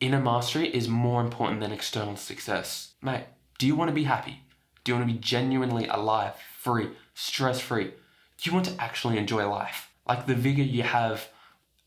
inner mastery is more important than external success. Mate, do you want to be happy? Do you want to be genuinely alive, free, stress-free? Do you want to actually enjoy life? Like the vigor you have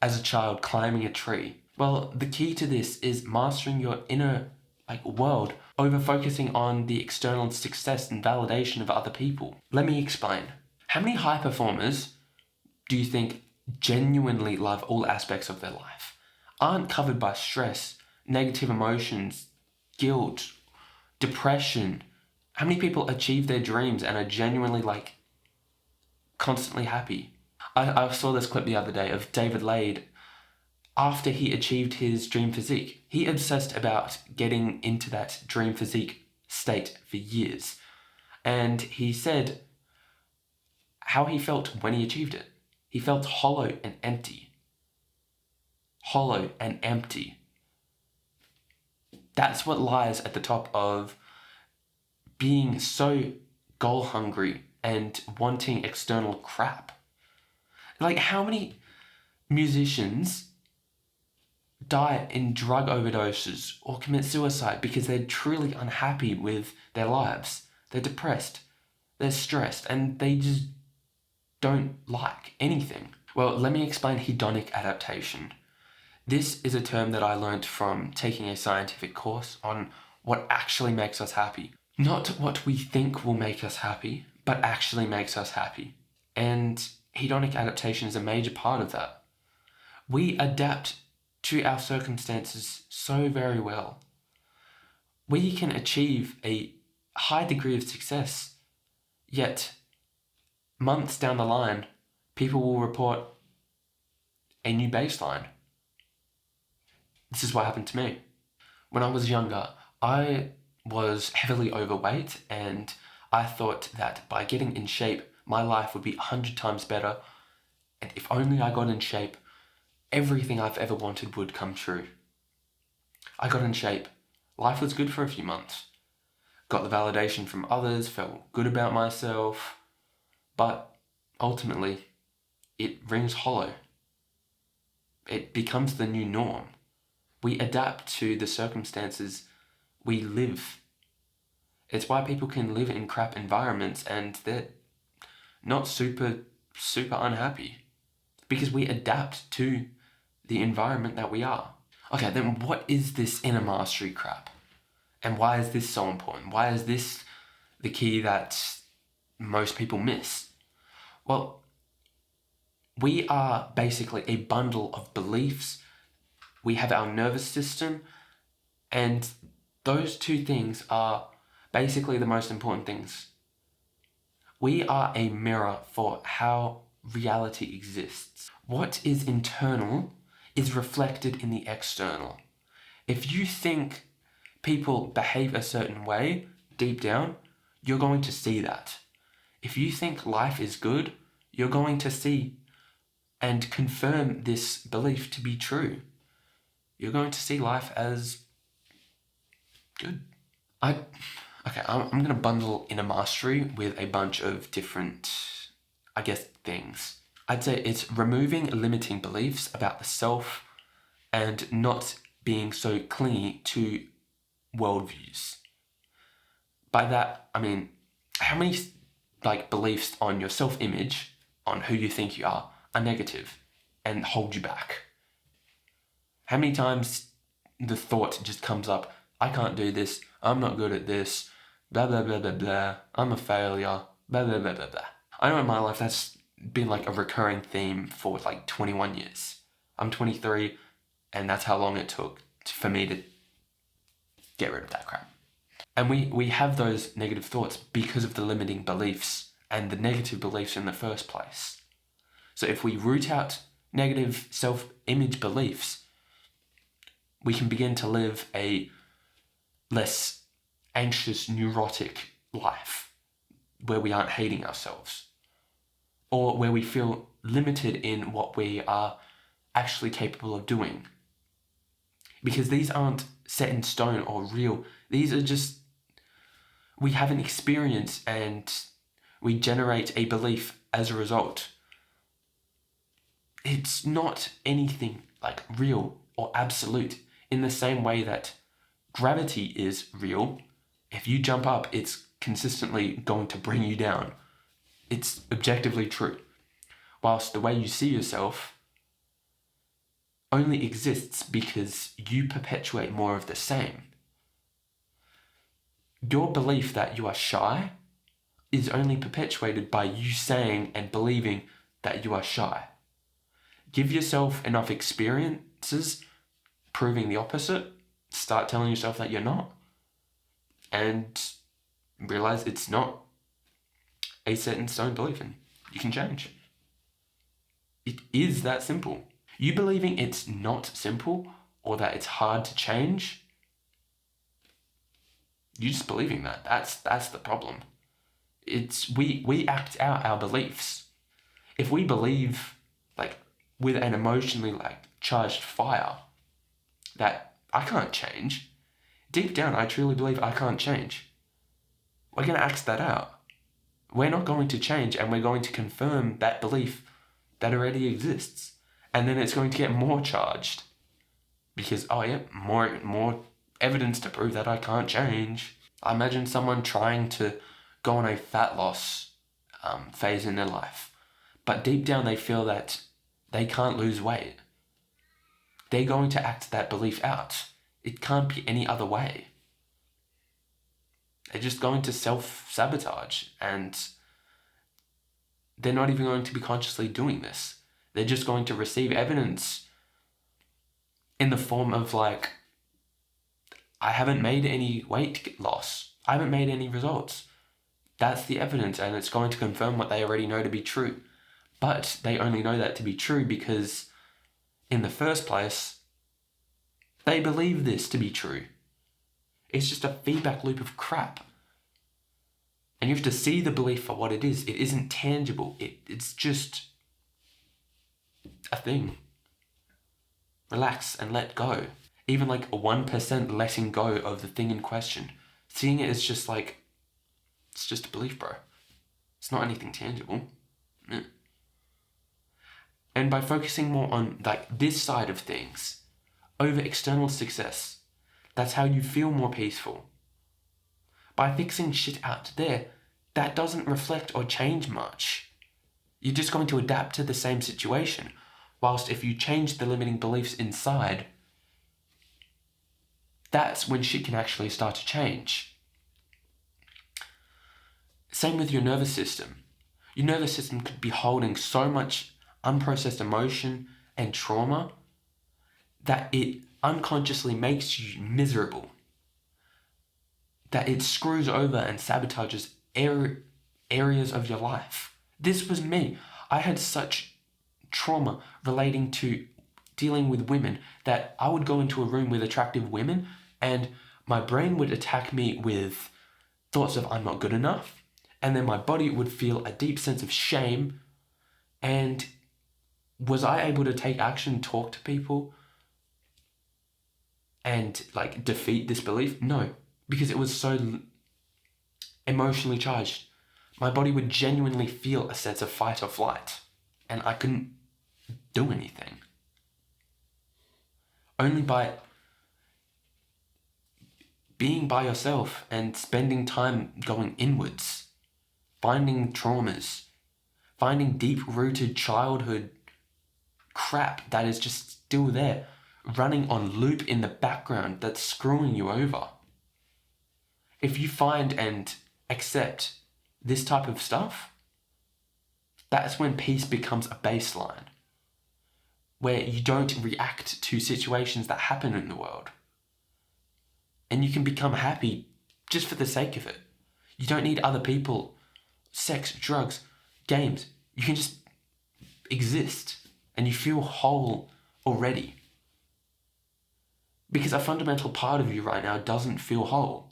as a child climbing a tree. Well, the key to this is mastering your inner world over focusing on the external success and validation of other people. Let me explain. How many high performers do you think genuinely love all aspects of their life, aren't covered by stress, negative emotions, guilt, depression? How many people achieve their dreams and are genuinely constantly happy? I saw this clip the other day of David Lade. After he achieved his dream physique, he obsessed about getting into that dream physique state for years. And he said how he felt when he achieved it. He felt hollow and empty. Hollow and empty. That's what lies at the top of being so goal hungry and wanting external crap. How many musicians die in drug overdoses or commit suicide because they're truly unhappy with their lives? They're depressed, they're stressed, and they just don't like anything. Well, let me explain hedonic adaptation. This is a term that I learned from taking a scientific course on what actually makes us happy. Not what we think will make us happy, but actually makes us happy. And hedonic adaptation is a major part of that. We adapt to our circumstances so very well. We can achieve a high degree of success, yet months down the line, people will report a new baseline. This is what happened to me. When I was younger, I was heavily overweight, and I thought that by getting in shape, my life would be 100 times better, and if only I got in shape, everything I've ever wanted would come true. I got in shape. Life was good for a few months. Got the validation from others, felt good about myself, but ultimately, it rings hollow. It becomes the new norm. We adapt to the circumstances we live. It's why people can live in crap environments and they're not super unhappy, because we adapt to the environment that we are. Okay, then what is this inner mastery crap? And why is this so important? Why is this the key that most people miss? Well, we are basically a bundle of beliefs. We have our nervous system, and those two things are basically the most important things. We are a mirror for how reality exists. What is internal is reflected in the external. If you think people behave a certain way, deep down, you're going to see that. If you think life is good, you're going to see and confirm this belief to be true. You're going to see life as good. I'm going to bundle inner mastery with a bunch of different, things. I'd say it's removing limiting beliefs about the self and not being so clingy to worldviews. By that, I mean, how many beliefs on your self-image, on who you think you are negative and hold you back? How many times the thought just comes up, I can't do this, I'm not good at this, blah, blah, blah, blah, blah, I'm a failure, blah, blah, blah, blah, blah. I know in my life that's been a recurring theme for 21 years. I'm 23, and that's how long it took for me to get rid of that crap. And we have those negative thoughts because of the limiting beliefs and the negative beliefs in the first place. So if we root out negative self-image beliefs, we can begin to live a less anxious, neurotic life where we aren't hating ourselves, or where we feel limited in what we are actually capable of doing. Because these aren't set in stone or real. These are just, we have an experience and we generate a belief as a result. It's not anything real or absolute. In the same way that gravity is real, if you jump up, it's consistently going to bring you down. It's objectively true. Whilst the way you see yourself only exists because you perpetuate more of the same. Your belief that you are shy is only perpetuated by you saying and believing that you are shy. Give yourself enough experiences proving the opposite, start telling yourself that you're not, and realize it's not a set in stone belief and you can change. It is that simple. You believing it's not simple or that it's hard to change, you just believing that. That's the problem. It's we act out our beliefs. If we believe with an emotionally charged fire that I can't change, deep down I truly believe I can't change. We're going to act that out. We're not going to change, and we're going to confirm that belief that already exists. And then it's going to get more charged because, more evidence to prove that I can't change. I imagine someone trying to go on a fat loss phase in their life, but deep down they feel that they can't lose weight. They're going to act that belief out. It can't be any other way. They're just going to self-sabotage, and they're not even going to be consciously doing this. They're just going to receive evidence in the form of I haven't made any weight loss. I haven't made any results. That's the evidence, and it's going to confirm what they already know to be true. But they only know that to be true because, in the first place, they believe this to be true. It's just a feedback loop of crap. And you have to see the belief for what it is. It isn't tangible. It's just a thing. Relax and let go. Even a 1% letting go of the thing in question. Seeing it as just it's just a belief, bro. It's not anything tangible. And by focusing more on this side of things over external success, that's how you feel more peaceful. By fixing shit out there, that doesn't reflect or change much. You're just going to adapt to the same situation. Whilst if you change the limiting beliefs inside, that's when shit can actually start to change. Same with your nervous system. Your nervous system could be holding so much unprocessed emotion and trauma that it unconsciously makes you miserable. That it screws over and sabotages areas of your life. This was me. I had such trauma relating to dealing with women that I would go into a room with attractive women and my brain would attack me with thoughts of I'm not good enough, and then my body would feel a deep sense of shame. And was I able to take action, talk to people, and defeat this belief? No, because it was so emotionally charged. My body would genuinely feel a sense of fight or flight, and I couldn't do anything. Only by being by yourself and spending time going inwards, finding traumas, finding deep-rooted childhood crap that is just still there, running on loop in the background that's screwing you over. If you find and accept this type of stuff, that's when peace becomes a baseline, where you don't react to situations that happen in the world. And you can become happy just for the sake of it. You don't need other people, sex, drugs, games. You can just exist and you feel whole already. Because a fundamental part of you right now doesn't feel whole.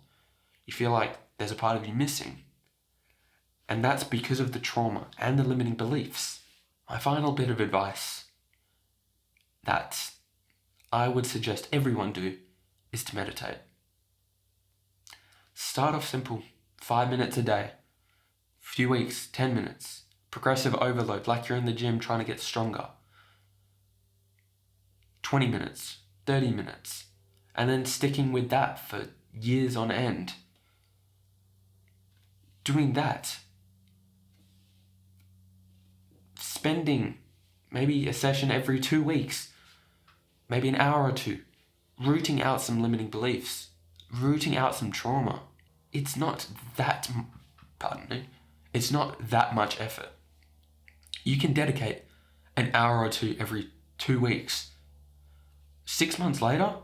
You feel like there's a part of you missing. And that's because of the trauma and the limiting beliefs. My final bit of advice that I would suggest everyone do is to meditate. Start off simple, 5 minutes a day, few weeks, 10 minutes, progressive overload like you're in the gym trying to get stronger. 20 minutes, 30 minutes. and then sticking with that for years on end. Doing that, spending maybe a session every 2 weeks, maybe an hour or two, rooting out some limiting beliefs, rooting out some trauma. It's not that, it's not that much effort. You can dedicate an hour or two every 2 weeks. 6 months later,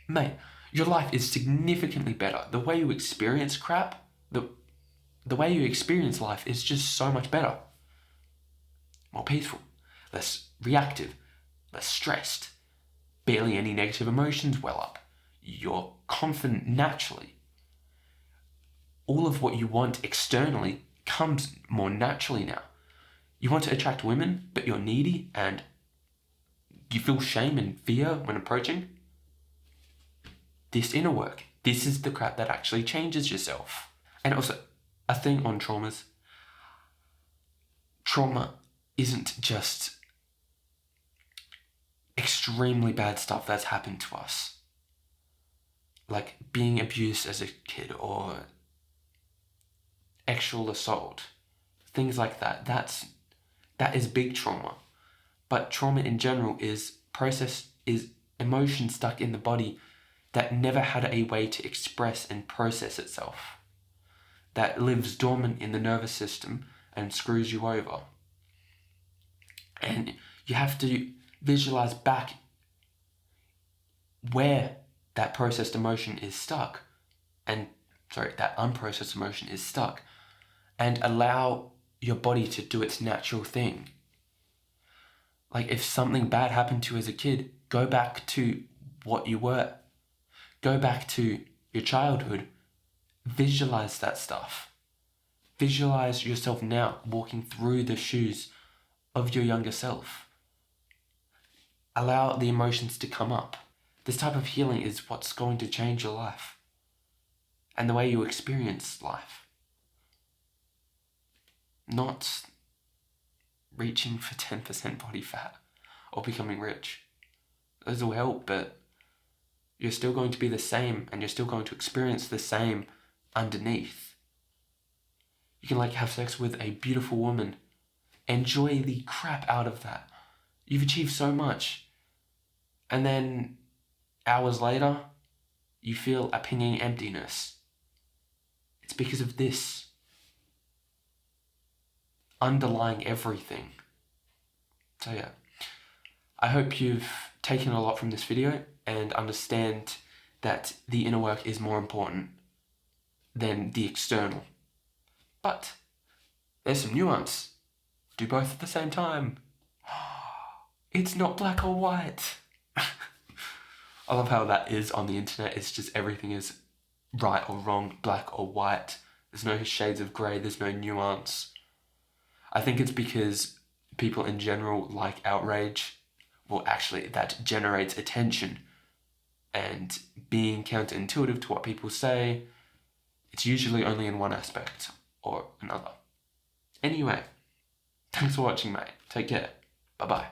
mate, your life is significantly better. The way you experience crap, the way you experience life is just so much better. More peaceful, less reactive, less stressed. Barely any negative emotions well up. You're confident naturally. All of what you want externally comes more naturally now. You want to attract women, but you're needy and you feel shame and fear when approaching. This inner work, this is the crap that actually changes yourself. And also, a thing on traumas. Trauma isn't just extremely bad stuff that's happened to us. Like being abused as a kid or sexual assault. Things like that. That is big trauma. But trauma in general is emotion stuck in the body that never had a way to express and process itself. That lives dormant in the nervous system and screws you over. And you have to visualize back where that processed emotion is stuck, that unprocessed emotion is stuck, and allow your body to do its natural thing. Like if something bad happened to you as a kid, go back to what you were. Go back to your childhood. Visualize that stuff. Visualize yourself now walking through the shoes of your younger self. Allow the emotions to come up. This type of healing is what's going to change your life and the way you experience life. Not reaching for 10% body fat or becoming rich. Those will help, but you're still going to be the same and you're still going to experience the same underneath. You can have sex with a beautiful woman. Enjoy the crap out of that. You've achieved so much. And then hours later, you feel a pinging emptiness. It's because of this underlying everything. So yeah, I hope you've taken a lot from this video and understand that the inner work is more important than the external. But there's some nuance. Do both at the same time. It's not black or white. I love how that is on the internet. It's just everything is right or wrong, black or white. There's no shades of grey, there's no nuance. I think it's because people in general like outrage. Well, actually, that generates attention. And being counterintuitive to what people say, it's usually only in one aspect or another. Anyway, thanks for watching, mate. Take care. Bye-bye.